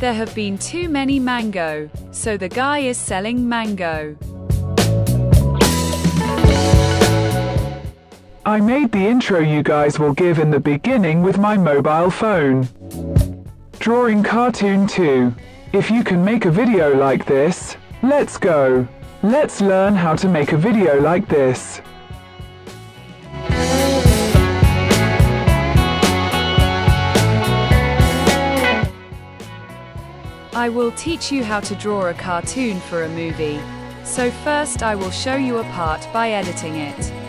There have been too many mango, so the guy is selling mango. I made the intro you guys will give in the beginning with my mobile phone. Drawing cartoon 2. If you can make a video like this, let's go. Let's learn how to make a video like this. I will teach you how to draw a cartoon for a movie. So first I will show you a part by editing it.